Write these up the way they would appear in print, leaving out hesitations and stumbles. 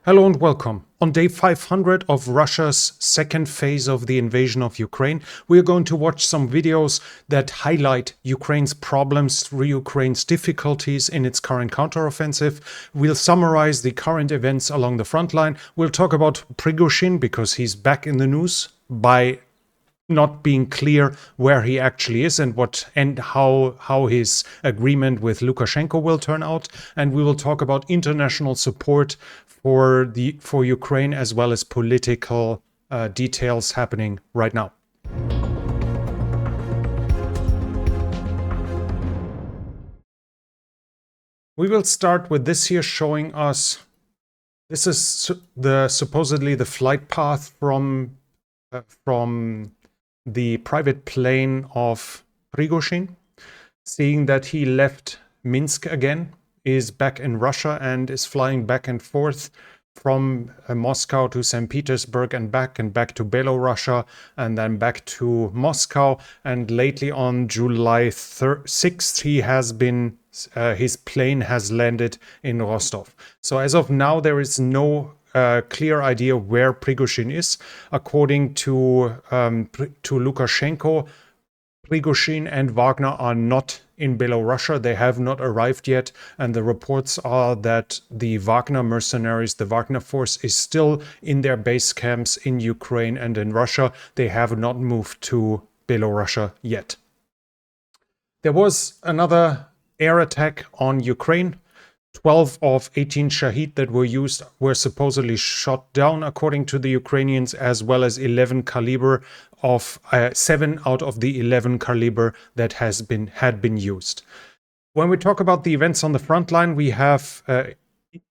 Hello and welcome. On day 500 of Russia's second phase of the invasion of Ukraine, we are going to watch some videos that highlight Ukraine's problems, Ukraine's difficulties in its current counteroffensive. We'll summarize the current events along the front line. We'll talk about Prigozhin because he's back in the news by not being clear where he actually is and how his agreement with Lukashenko will turn out. And we will talk about international support for Ukraine as well as political details happening right now. We will start with this here showing us, this is supposedly the flight path from the private plane of Prigozhin, seeing that he left Minsk again, is back in Russia and is flying back and forth from Moscow to St. Petersburg and back to Belarus and then back to Moscow. And lately on July 6th, he has been, his plane has landed in Rostov. So as of now, there is no clear idea where Prigozhin is. According to Lukashenko, Prigozhin and Wagner are not in Belarus. They have not arrived yet, and the reports are that the Wagner mercenaries, the Wagner force, is still in their base camps in Ukraine and in Russia. They have not moved to Belarus yet. There was another air attack on Ukraine. 12 of 18 Shahid that were used were supposedly shot down, according to the Ukrainians, as well as 11 caliber of 7 out of the 11 caliber that had been used. When we talk about the events on the front line, we have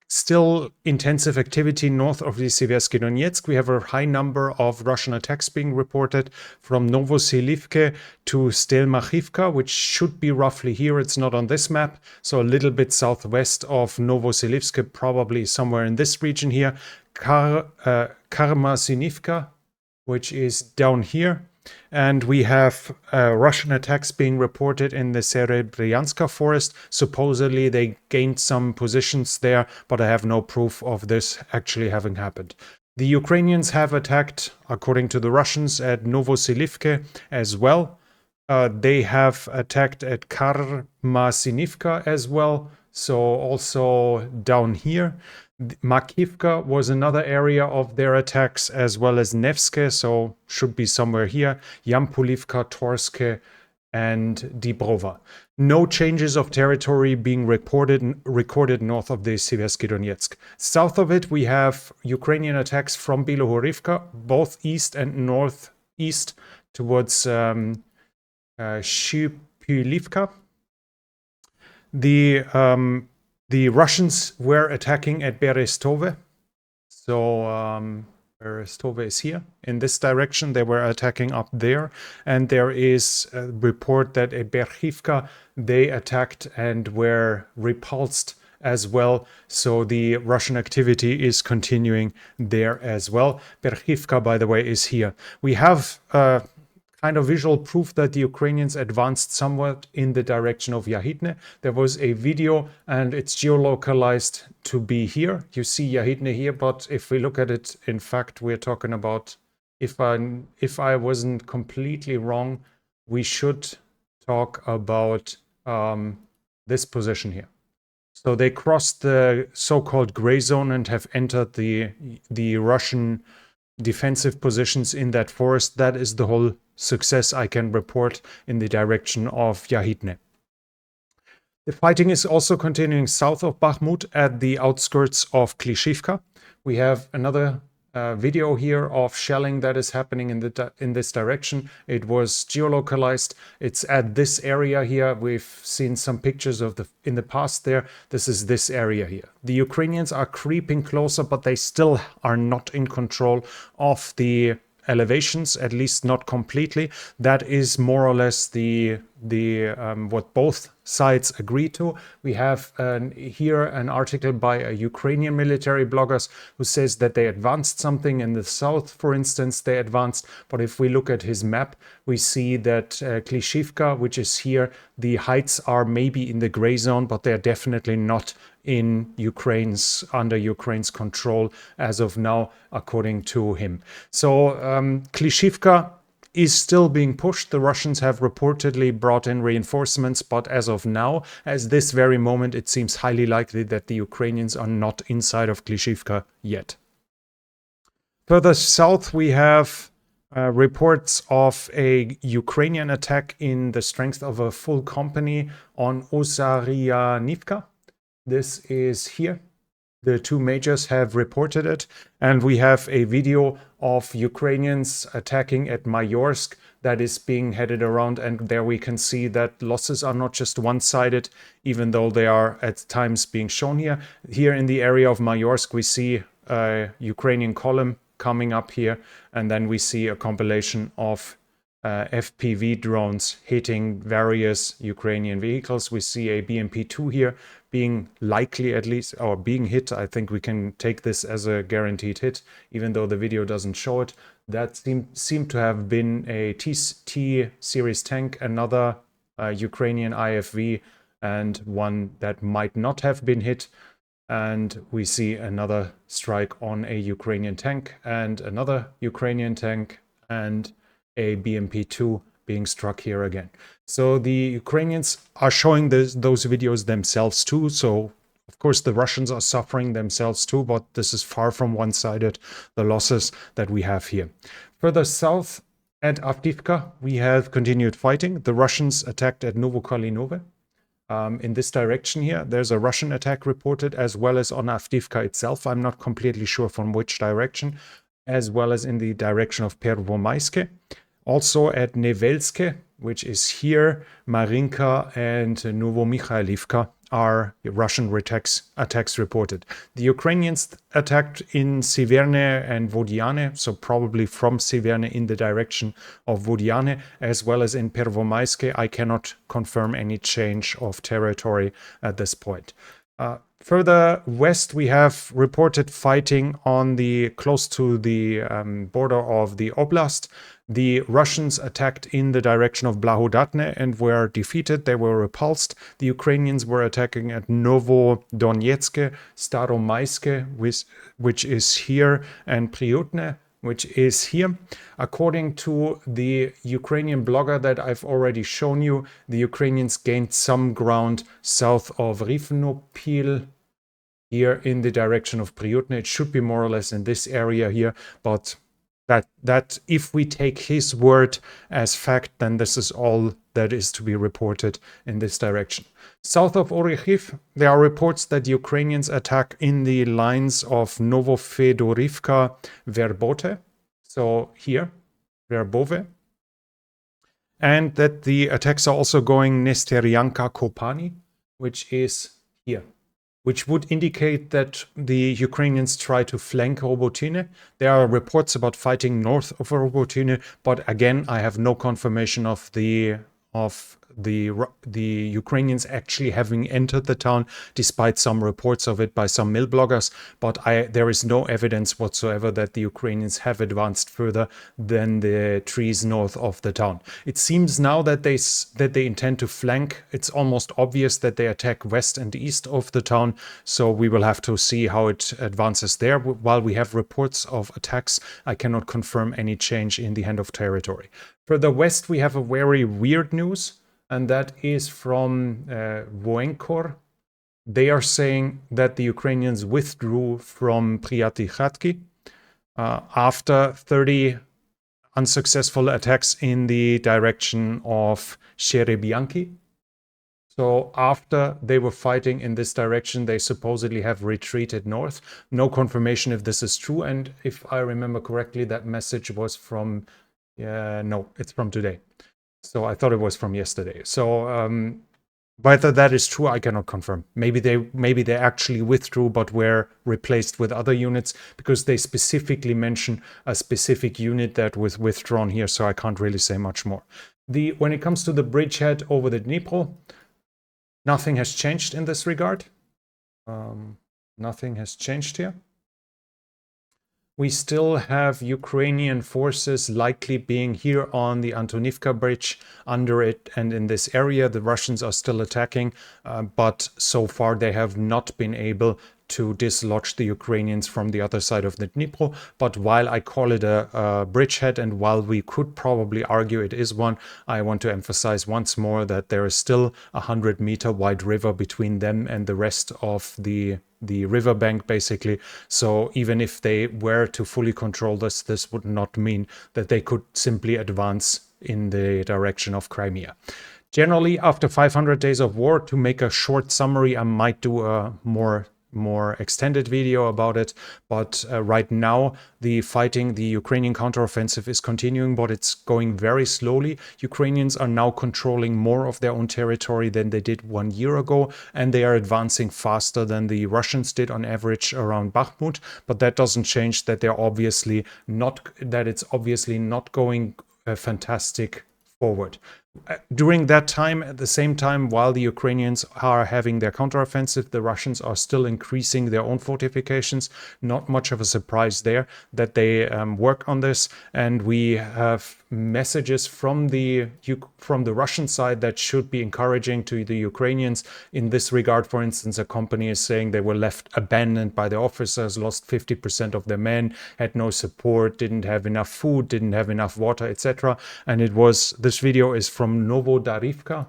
still intensive activity north of the Seversky Donetsk. We have a high number of Russian attacks being reported from Novoselivke to Stelmachivka, which should be roughly here. It's not on this map, so a little bit southwest of Novoselivke, probably somewhere in this region here. Karmasinivka, which is down here. And we have Russian attacks being reported in the Serebryanska forest. Supposedly they gained some positions there, but I have no proof of this actually having happened. The Ukrainians have attacked, according to the Russians, at Novoselivke as well. They have attacked at Karmasinivka as well, so also down here. Makivka was another area of their attacks, as well as Nevske, so should be somewhere here. Yampulivka, Torske, and Dibrova. No changes of territory being recorded north of the Seversky Donetsk. South of it, we have Ukrainian attacks from Bilohorivka, both east and northeast towards Shipylivka. The Russians were attacking at Berestove. So Berestove is here. In this direction, they were attacking up there. And there is a report that at Berchivka, they attacked and were repulsed as well. So the Russian activity is continuing there as well. Berchivka, by the way, is here. We have kind of visual proof that the Ukrainians advanced somewhat in the direction of Yahidne. There was a video and it's geolocalized to be here. You see Yahidne here, but if we look at it, in fact, we're talking about, if I wasn't completely wrong, we should talk about this position here. So they crossed the so-called gray zone and have entered the Russian defensive positions in that forest. That is the whole success I can report in the direction of Yahidne. The fighting is also continuing south of Bakhmut at the outskirts of Klishivka. We have another video here of shelling that is happening in this direction. It was geolocalized. It's at this area here. We've seen some pictures of in the past there. This is this area here. The Ukrainians are creeping closer, but they still are not in control of the elevations, at least not completely. That is more or less the what both sides agree to. We have here an article by a Ukrainian military bloggers who says that they advanced something in the south, for instance, they advanced. But if we look at his map, we see that Klishivka, which is here, the heights are maybe in the gray zone, but they're definitely not in under Ukraine's control as of now, according to him. So Klishivka is still being pushed. The Russians have reportedly brought in reinforcements, but as of now, as this very moment, it seems highly likely that the Ukrainians are not inside of Klishivka yet. Further south, we have reports of a Ukrainian attack in the strength of a full company on Osaryanivka. This is here. The two majors have reported it, and we have a video of Ukrainians attacking at Mayorsk that is being headed around, and there we can see that losses are not just one-sided, even though they are at times being shown here. Here in the area of Mayorsk, we see a Ukrainian column coming up here, and then we see a compilation of FPV drones hitting various Ukrainian vehicles. We see a BMP-2 here being likely, at least, or being hit. I think we can take this as a guaranteed hit, even though the video doesn't show it. That seemed to have been a T-series tank, another Ukrainian IFV, and one that might not have been hit. And we see another strike on a Ukrainian tank, and another Ukrainian tank, and a BMP-2 being struck here again. So the Ukrainians are showing those videos themselves too. So of course the Russians are suffering themselves too, but this is far from one-sided, the losses that we have here. Further south at Avdiivka, we have continued fighting. The Russians attacked at Novokalinove. In this direction here, there's a Russian attack reported, as well as on Avdiivka itself. I'm not completely sure from which direction, as well as in the direction of Pervomaiske. Also at Nevelske, which is here, Marinka and Novomikhailivka are Russian attacks reported. The Ukrainians attacked in Severne and Vodiane, so probably from Severne in the direction of Vodiane, as well as in Pervomaiske. I cannot confirm any change of territory at this point. Further west, we have reported fighting on close to the border of the oblast. The Russians attacked in the direction of Blahodatne and were defeated. They were repulsed. The Ukrainians were attacking at Novodonetsk, Staromaiske, which is here, and Priutne, which is here. According to the Ukrainian blogger that I've already shown you, the Ukrainians gained some ground south of Rivnopil, here in the direction of Priutne. It should be more or less in this area here, but that if we take his word as fact, then this is all that is to be reported in this direction. South of Orikhiv, there are reports that Ukrainians attack in the lines of Novofedorivka, Verbote, so here, Verbove, and that the attacks are also going Nesteryanka Kopani, which is here, which would indicate that the Ukrainians try to flank Robotine. There are reports about fighting north of Robotine, but again, I have no confirmation of the Ukrainians actually having entered the town, despite some reports of it by some mill bloggers. But there is no evidence whatsoever that the Ukrainians have advanced further than the trees north of the town. It seems now that they intend to flank. It's almost obvious that they attack west and east of the town. So we will have to see how it advances there. While we have reports of attacks, I cannot confirm any change in the hand of territory. Further west, we have a very weird news, and that is from Voenkor. They are saying that the Ukrainians withdrew from Pryaty-Khatki after 30 unsuccessful attacks in the direction of Sherebyanki. So after they were fighting in this direction, they supposedly have retreated north. No confirmation if this is true, and if I remember correctly, that message was from... no, it's from today. So I thought it was from yesterday. So whether that is true, I cannot confirm. Maybe they actually withdrew but were replaced with other units, because they specifically mention a specific unit that was withdrawn here, so I can't really say much more. When it comes to the bridgehead over the Dnipro, nothing has changed in this regard. Nothing has changed here. We still have Ukrainian forces likely being here on the Antonivka bridge, under it, and in this area. The Russians are still attacking, but so far they have not been able to dislodge the Ukrainians from the other side of the Dnipro. But while I call it a bridgehead, and while we could probably argue it is one, I want to emphasize once more that there is still a 100-meter wide river between them and the rest of the riverbank, basically. So even if they were to fully control this would not mean that they could simply advance in the direction of Crimea. Generally, after 500 days of war, to make a short summary, I might do a more extended video about it, but right now the Ukrainian counteroffensive is continuing, but it's going very slowly. Ukrainians are now controlling more of their own territory than they did 1 year ago, and they are advancing faster than the Russians did on average around Bakhmut. But that doesn't change that it's obviously not going fantastic forward. During that time, at the same time, while the Ukrainians are having their counteroffensive, the Russians are still increasing their own fortifications. Not much of a surprise there that they work on this. And we have messages from the Russian side that should be encouraging to the Ukrainians. In this regard, for instance, a company is saying they were left abandoned by the officers, lost 50% of their men, had no support, didn't have enough food, didn't have enough water, etc. And this video is from Novodarivka,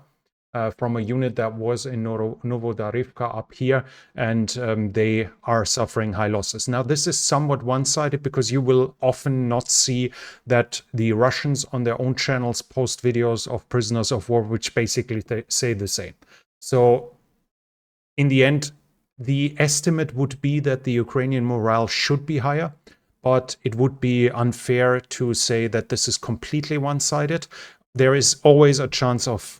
from a unit that was in Novodarivka up here, and they are suffering high losses. Now, this is somewhat one-sided because you will often not see that the Russians on their own channels post videos of prisoners of war, which basically say the same. So in the end, the estimate would be that the Ukrainian morale should be higher, but it would be unfair to say that this is completely one-sided. There is always a chance of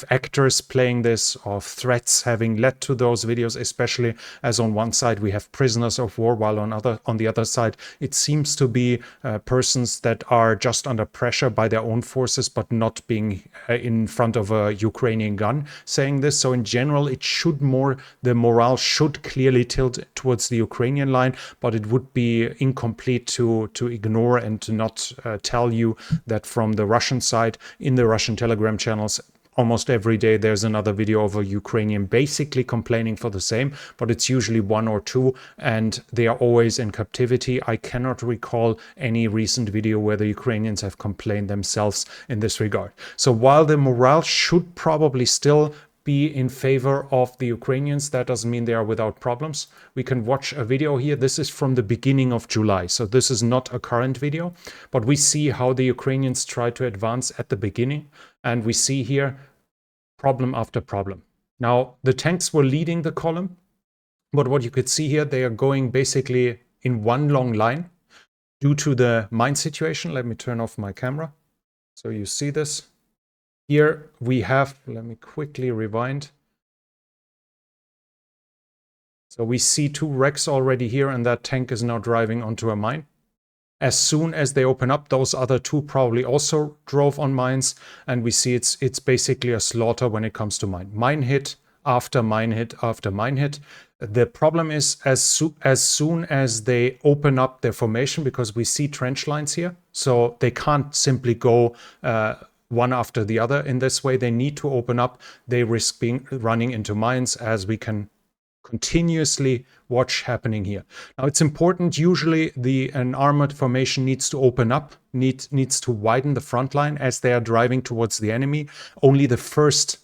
actors playing this, of threats having led to those videos, especially as on one side we have prisoners of war, while on the other side it seems to be persons that are just under pressure by their own forces, but not being in front of a Ukrainian gun saying this. So in general, the morale should clearly tilt towards the Ukrainian line, but it would be incomplete to ignore and to not tell you that from the Russian side, in the Russian Telegram channels, almost every day there's another video of a Ukrainian basically complaining for the same, but it's usually one or two, and they are always in captivity. I cannot recall any recent video where the Ukrainians have complained themselves in this regard. So while the morale should probably still be in favor of the Ukrainians, that doesn't mean they are without problems. We can watch a video here. This is from the beginning of July, so this is not a current video, but we see how the Ukrainians try to advance at the beginning, and we see here problem after problem. Now, the tanks were leading the column, but what you could see here, they are going basically in one long line due to the mine situation. Let me turn off my camera so you see this. Here we have, let me quickly rewind. So we see two wrecks already here, and that tank is now driving onto a mine. As soon as they open up, those other two probably also drove on mines, and we see it's basically a slaughter when it comes to mine hit after mine hit after mine hit. The problem is as soon as they open up their formation, because we see trench lines here, so they can't simply go one after the other in this way. They need to open up. They risk running into mines, as we can continuously watch happening here. Now, it's important, usually an armored formation needs to open up, needs to widen the front line as they are driving towards the enemy. Only the first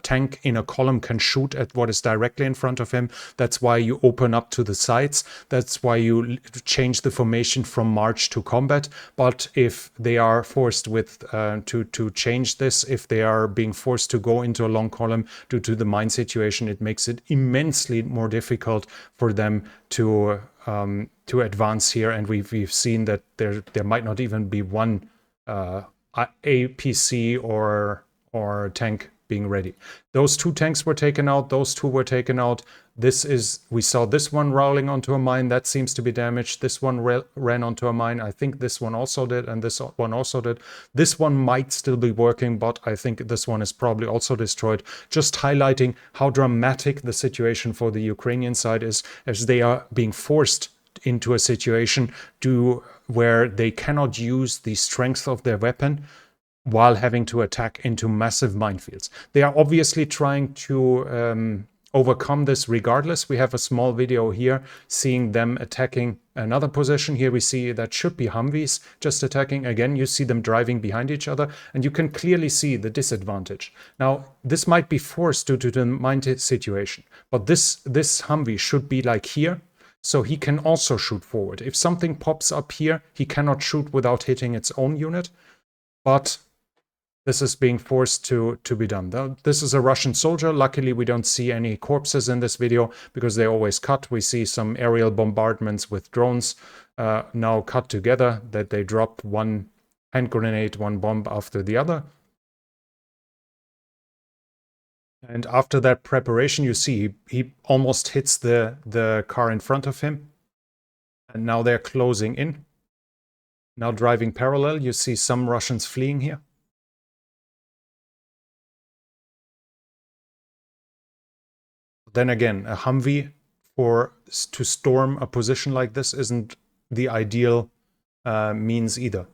tank in a column can shoot at what is directly in front of him. That's why you open up to the sides. That's why you change the formation from march to combat. But if they are forced to change this, if they are being forced to go into a long column due to the mine situation, it makes it immensely more difficult for them to advance here. And we've seen that there might not even be one APC or tank being ready. Those 2 tanks were taken out. Those 2 were taken out. We saw this one rolling onto a mine. That seems to be damaged. This one ran onto a mine. I think this one also did, and this one also did. This one might still be working, but I think this one is probably also destroyed. Just highlighting how dramatic the situation for the Ukrainian side is, as they are being forced into a situation where they cannot use the strength of their weapon while having to attack into massive minefields. They are obviously trying to overcome this regardless. We have a small video here seeing them attacking another position. Here we see that should be Humvees just attacking. Again, you see them driving behind each other, and you can clearly see the disadvantage. Now, this might be forced due to the mine situation, but this Humvee should be like here, so he can also shoot forward. If something pops up here, he cannot shoot without hitting its own unit, but this is being forced to be done. This is a Russian soldier. Luckily, we don't see any corpses in this video because they always cut. We see some aerial bombardments with drones now cut together, that they drop one hand grenade, one bomb after the other. And after that preparation, you see he almost hits the car in front of him. And now they're closing in. Now driving parallel, you see some Russians fleeing here. Then again, a Humvee to storm a position like this isn't the ideal means either.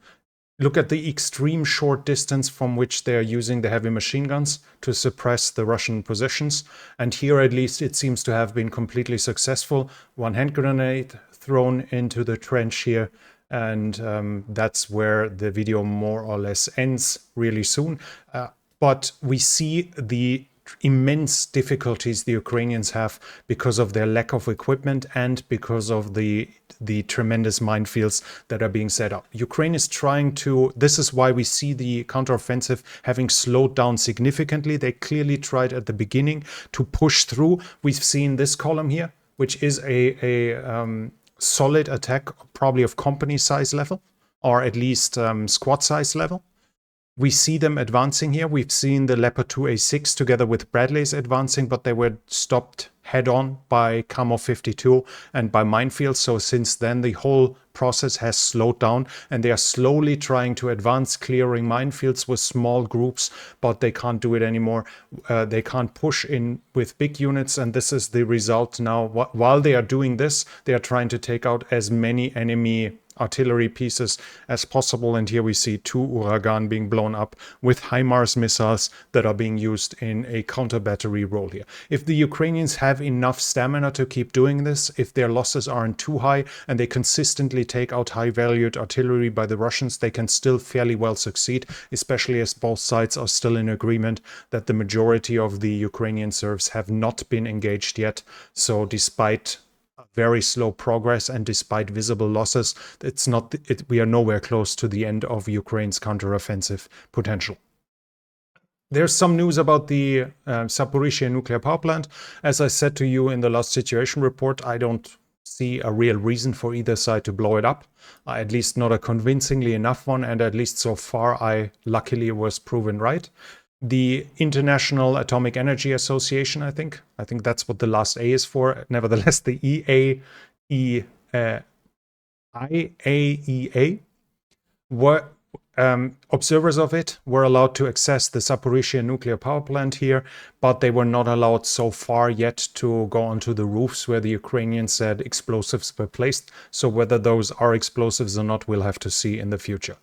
Look at the extreme short distance from which they are using the heavy machine guns to suppress the Russian positions. And here, at least, it seems to have been completely successful. One hand grenade thrown into the trench here. And that's where the video more or less ends really soon. But we see the immense difficulties the Ukrainians have because of their lack of equipment and because of the tremendous minefields that are being set up. Ukraine is trying to, this is why we see the counteroffensive having slowed down significantly. They clearly tried at the beginning to push through. We've seen this column here, which is a solid attack, probably of company size level, or at least squad size level. We see them advancing here. We've seen the Leopard 2A6 together with Bradleys advancing, but they were stopped head-on by Kamo 52 and by minefields. So since then, the whole process has slowed down, and they are slowly trying to advance, clearing minefields with small groups, but they can't do it anymore. They can't push in with big units, and this is the result now. While they are doing this, they are trying to take out as many enemy artillery pieces as possible. And here we see 2 Uragan being blown up with HIMARS missiles that are being used in a counter battery role here. If the Ukrainians have enough stamina to keep doing this, if their losses aren't too high and they consistently take out high valued artillery by the Russians, they can still fairly well succeed, especially as both sides are still in agreement that the majority of the Ukrainian Serbs have not been engaged yet. So despite very slow progress and despite visible losses, we are nowhere close to the end of Ukraine's counteroffensive potential. There's some news about the Zaporizhzhia nuclear power plant. As I said to you in the last situation report, I don't see a real reason for either side to blow it up, at least not a convincingly enough one, and at least so far I luckily was proven right. The International Atomic Energy Association, I think that's what the last A is for. Nevertheless, the IAEA were observers of it were allowed to access the Zaporizhzhia nuclear power plant here, but they were not allowed so far yet to go onto the roofs where the Ukrainians said explosives were placed. So whether those are explosives or not, we'll have to see in the future.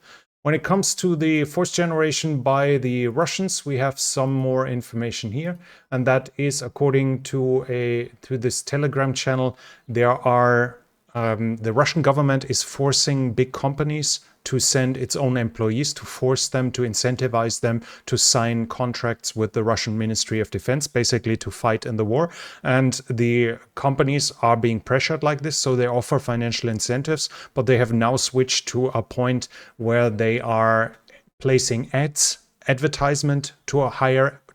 When it comes to the fourth generation by the Russians, we have some more information here, and that is according to this Telegram channel. There are the Russian government is forcing big companies to send its own employees, to force them, to incentivize them to sign contracts with the Russian Ministry of Defense, basically to fight in the war. And the companies are being pressured like this, so they offer financial incentives, but they have now switched to a point where they are placing advertisement to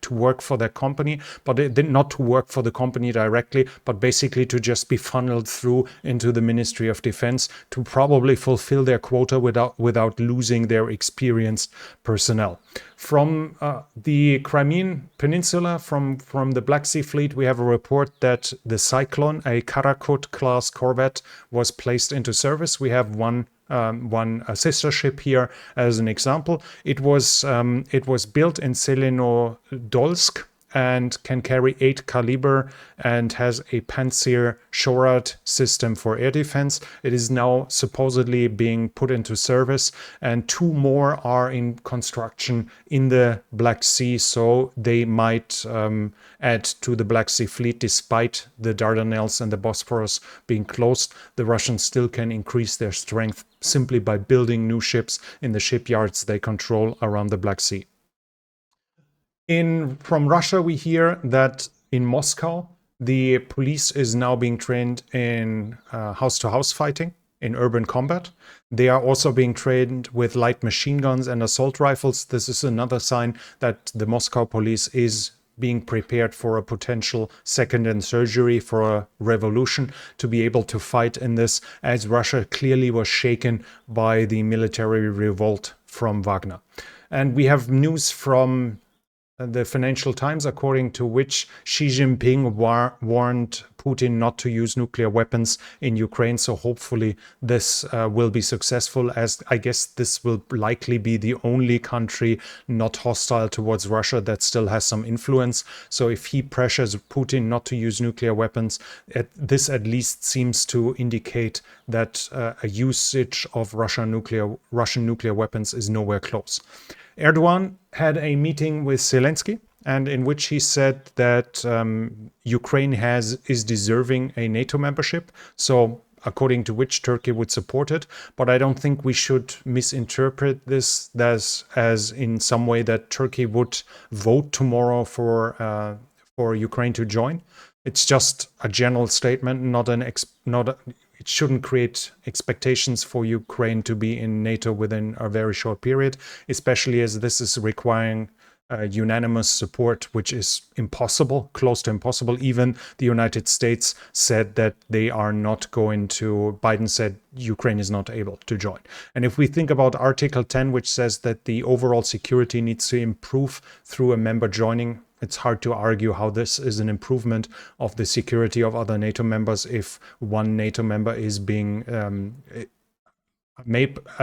to work for their company, but not to work for the company directly, but basically to just be funneled through into the Ministry of Defense to probably fulfill their quota without losing their experienced personnel. From the Crimean Peninsula, from the Black Sea Fleet, we have a report that the Cyclone, a Karakut-class corvette, was placed into service. We have one sister ship here as an example. It was built in Zelenodolsk and can carry 8 caliber and has a Panzer Shorad system for air defense. It is now supposedly being put into service, and 2 more are in construction in the Black Sea, so they might add to the Black Sea fleet. Despite the Dardanelles and the Bosphorus being closed, the Russians still can increase their strength simply by building new ships in the shipyards they control around the Black Sea. From Russia, we hear that in Moscow, the police is now being trained in house-to-house fighting, in urban combat. They are also being trained with light machine guns and assault rifles. This is another sign that the Moscow police is being prepared for a potential second insurgery, for a revolution, to be able to fight in this, as Russia clearly was shaken by the military revolt from Wagner. And we have news from the Financial Times, according to which Xi Jinping warned Putin not to use nuclear weapons in Ukraine. So hopefully this will be successful, as I guess this will likely be the only country not hostile towards Russia that still has some influence. So if he pressures Putin not to use nuclear weapons, this at least seems to indicate that a usage of Russian nuclear weapons is nowhere close. Erdogan had a meeting with Zelensky, and in which he said that Ukraine is deserving a NATO membership. So according to which Turkey would support it. But I don't think we should misinterpret this as in some way that Turkey would vote tomorrow for Ukraine to join. It's just a general statement, it shouldn't create expectations for Ukraine to be in NATO within a very short period, especially as this is requiring unanimous support, which is impossible, close to impossible. Even the United States said that they are not going to, Biden said Ukraine is not able to join. And if we think about Article 10, which says that the overall security needs to improve through a member joining, it's hard to argue how this is an improvement of the security of other NATO members if one NATO member is being a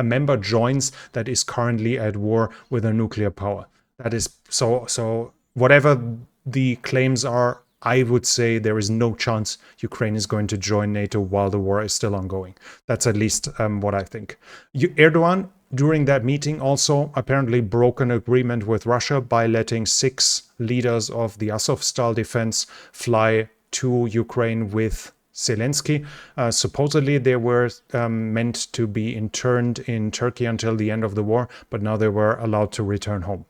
member joins that is currently at war with a nuclear power. That is so whatever the claims are, I would say there is no chance Ukraine is going to join NATO while the war is still ongoing. That's at least what I think. Erdogan, during that meeting, also apparently broke an agreement with Russia by letting 6 leaders of the Azovstal defense fly to Ukraine with Zelensky. Supposedly they were meant to be interned in Turkey until the end of the war, but now they were allowed to return home.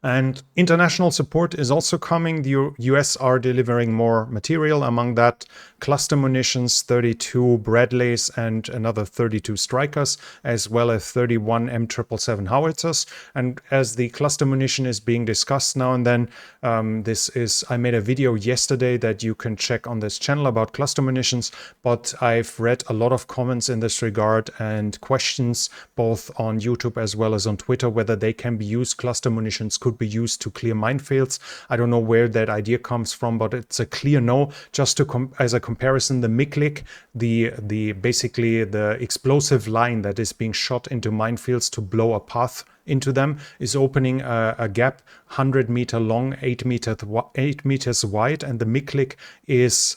And international support is also coming. The US are delivering more material, among that cluster munitions, 32 Bradleys and another 32 Strykers, as well as 31 M777 howitzers. And as the cluster munition is being discussed now and then, I made a video yesterday that you can check on this channel about cluster munitions, but I've read a lot of comments in this regard and questions both on YouTube as well as on Twitter whether they can be used. Cluster munitions could be used to clear minefields. I don't know where that idea comes from, but it's a clear no. Just to as a comparison, the Miklik, basically the explosive line that is being shot into minefields to blow a path into them, is opening a gap 100 meter long, 8 meters wide, and the Miklik is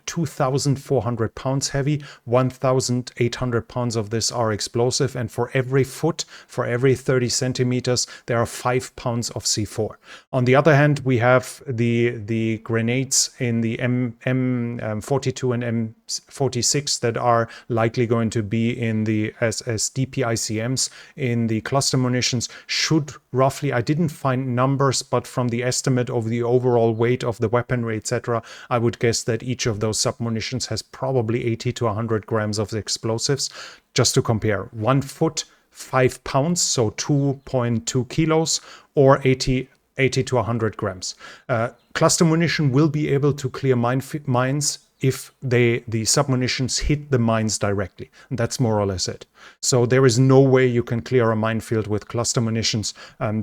2,400 pounds heavy. 1,800 pounds of this are explosive, and for every foot, for every 30 centimeters, there are 5 pounds of C4. On the other hand, we have the grenades in the M42 and M46 that are likely going to be in the as DPICMs in the cluster munitions. Should roughly, I didn't find numbers, but from the estimate of the overall weight of the weaponry, etc., I would guess that each of those submunitions has probably 80 to 100 grams of explosives. Just to compare, 1 foot, 5 pounds, so 2.2 kilos, or 80 80 to 100 grams. Cluster munition will be able to clear mines if the submunitions hit the mines directly. And that's more or less it. So there is no way you can clear a minefield with cluster munitions,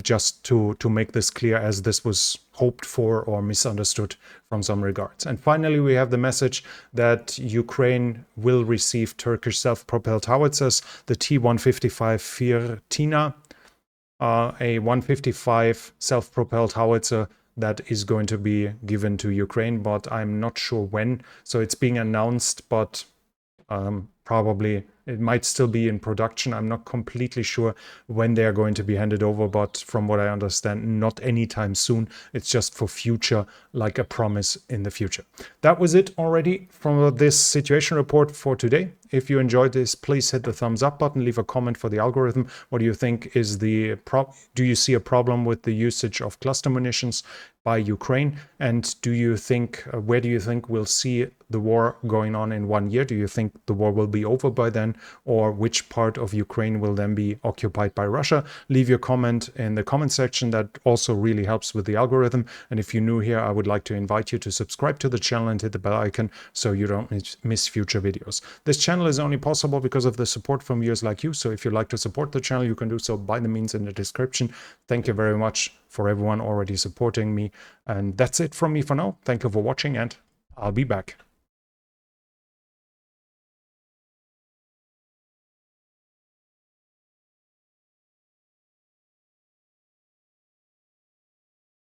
just to make this clear, as this was hoped for or misunderstood from some regards. And finally, we have the message that Ukraine will receive Turkish self-propelled howitzers, the T-155 Firtina, a 155 self-propelled howitzer that is going to be given to Ukraine, but I'm not sure when. So it's being announced, but probably it might still be in production. I'm not completely sure when they are going to be handed over, but from what I understand, not anytime soon. It's just for future, like a promise in the future. That was it already from this situation report for today. If you enjoyed this, please hit the thumbs up button, leave a comment for the algorithm. What do you think is the do you see a problem with the usage of cluster munitions by Ukraine? And do you think, where do you think we'll see the war going on in 1 year? Do you think the war will be over by then, or which part of Ukraine will then be occupied by Russia? Leave your comment in the comment section. That also really helps with the algorithm. And if you're new here, I would like to invite you to subscribe to the channel and hit the bell icon so you don't miss future videos. This channel is only possible because of the support from viewers like you. So if you'd like to support the channel, you can do so by the means in the description. Thank you very much for everyone already supporting me. And that's it from me for now. Thank you for watching, and I'll be back.